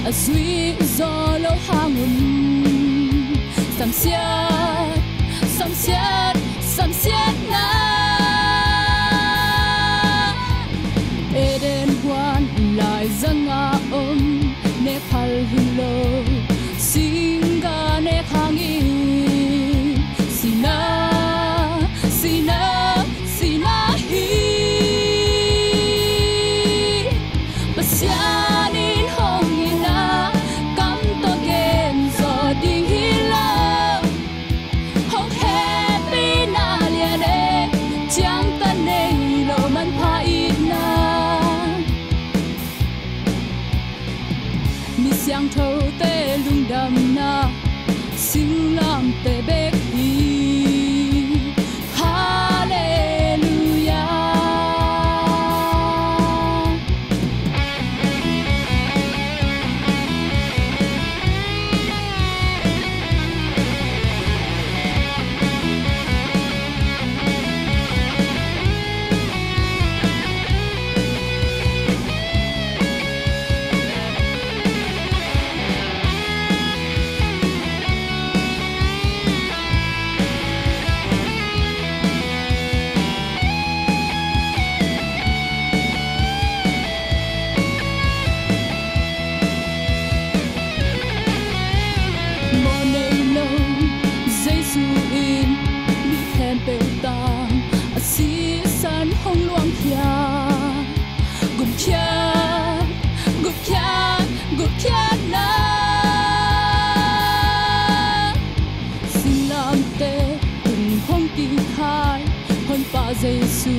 a sweet zolo hangun samsiat na Eden wan lai zanga ne phal hulo singa ne khangi sina hi pasianin hongina kam to gen zo ding hila hong happy na liane chang ta nei lo man pha ina mi siang thâu te lung dam na sing lam te bek hi hong luang kia gup kia na sing lam te tung hong ti khai hon pa Giêsu